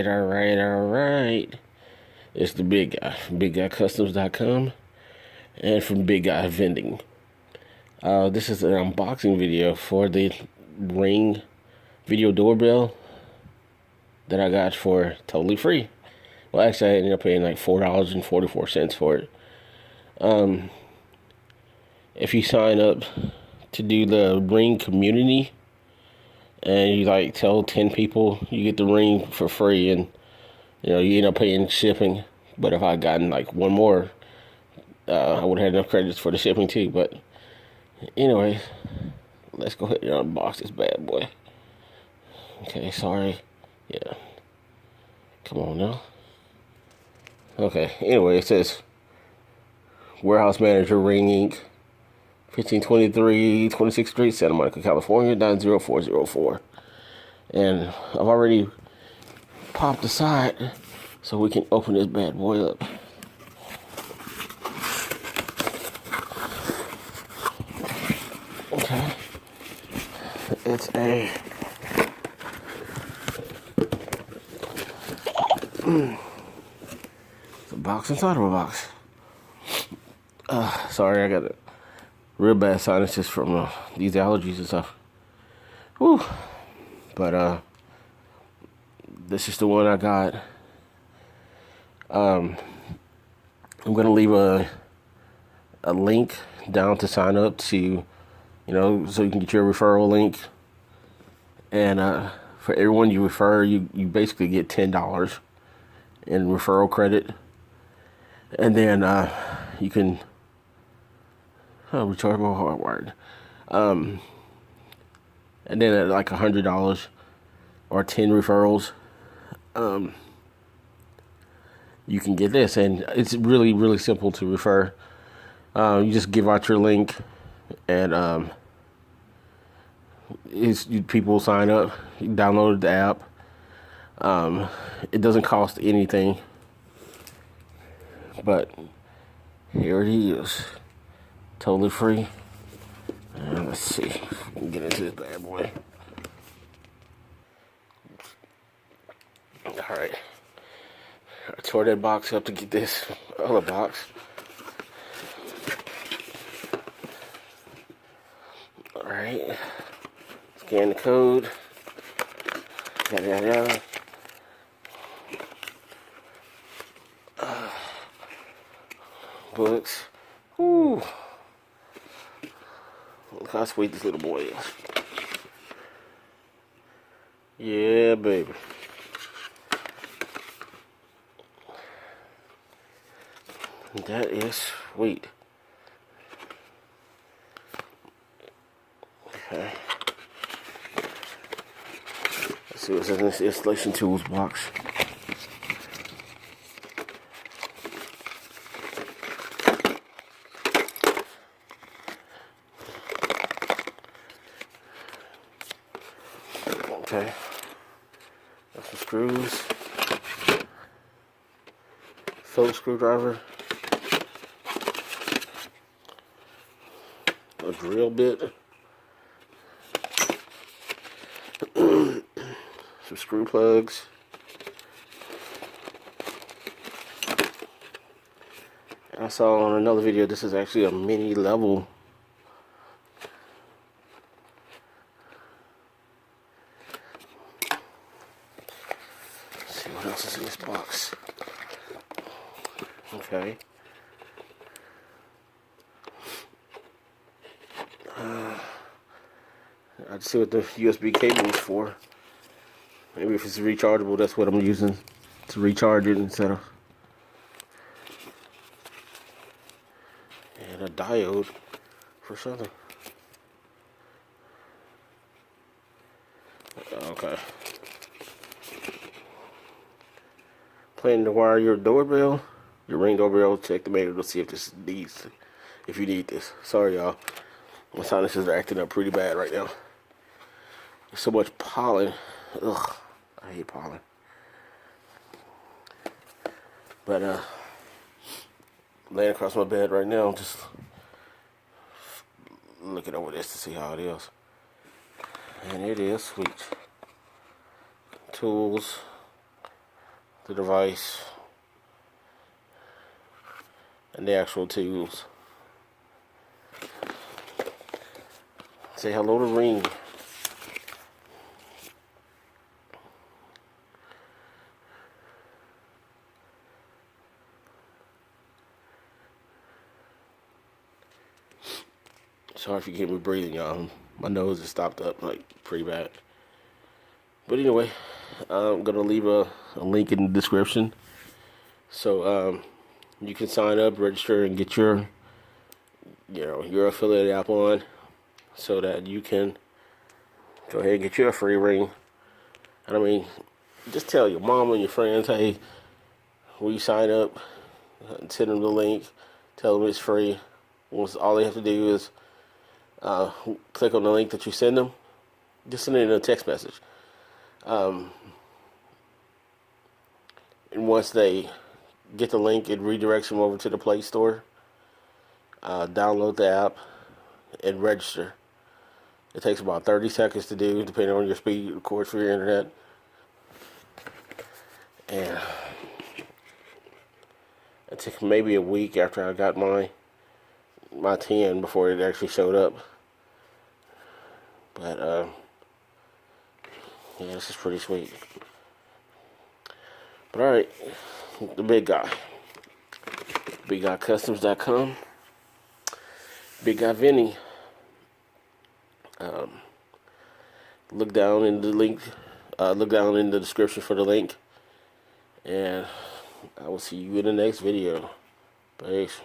Alright. It's the big guy, BigGuyCustoms.com, and from Big Guy Vending. This is an unboxing video for the Ring video doorbell that I got for totally free. Well, actually, I ended up paying like $4.44 for it. If you sign up to do the Ring community and you like tell 10 people, you get the Ring for free, and you end up paying shipping. But if I had gotten like one more, I would have had enough credits for the shipping too. But anyway, let's go ahead and unbox this bad boy. Okay, sorry. Yeah. Come on now. Okay, anyway, it says Warehouse Manager Ring Inc. 1523 26th Street, Santa Monica, California, 90404. And I've already popped the side so we can open this bad boy up. Okay. It's a box inside of a box. Sorry, I got a real bad sinuses from these allergies and stuff. Whew. But this is the one I got. I'm gonna leave a link down to sign up to, so you can get your referral link. And for everyone you refer, you basically get $10 in referral credit. And then you can rechargeable hardwired. And then at like $100 or 10 referrals, you can get this. And it's really, really simple to refer. You just give out your link, and people sign up. You download the app. It doesn't cost anything, but here it is, totally free. Let's see if we can get into this bad boy. Alright, I tore that box up to get this other box. Alright, scan the code. Yada yada yada. Books. Ooh. Look how sweet this little boy is. Yeah, baby. That is sweet. Okay. Let's see what's in this installation tools box. Okay, got some screws, Phillips screwdriver, a drill bit, some screw plugs, I saw on another video this is actually a mini level. What else is in this box? Okay. I'd see what the USB cable is for. Maybe if it's rechargeable, that's what I'm using to recharge it instead of. And a diode for something. Okay. Planning to wire your doorbell, your Ring doorbell. Check the manual to see if you need this. Sorry, y'all. My sinuses are acting up pretty bad right now. There's so much pollen. Ugh, I hate pollen. But laying across my bed right now, just looking over this to see how it is. And it is sweet. Tools. the device, and the actual tools. Say hello to Ring. Sorry if you hear me breathing, y'all. My nose is stopped up like pretty bad. But anyway, I'm gonna leave a link in the description, so you can sign up, register, and get your your affiliate app on, so that you can go ahead and get you a free ring. And I mean, just tell your mom and your friends, hey, when you sign up, send them the link, tell them it's free. All they have to do is click on the link that you send them. Just send it in a text message. And once they get the link, it redirects them over to the Play Store. Download the app and register. It takes about 30 seconds to do, depending on your speed, of course, for your internet. And it took maybe a week after I got my 10 before it actually showed up. But yeah, this is pretty sweet. But alright, the big guy. BigGuyCustoms.com. Big Guy Vinny. Look down in the link. Look down in the description for the link. And I will see you in the next video. Peace.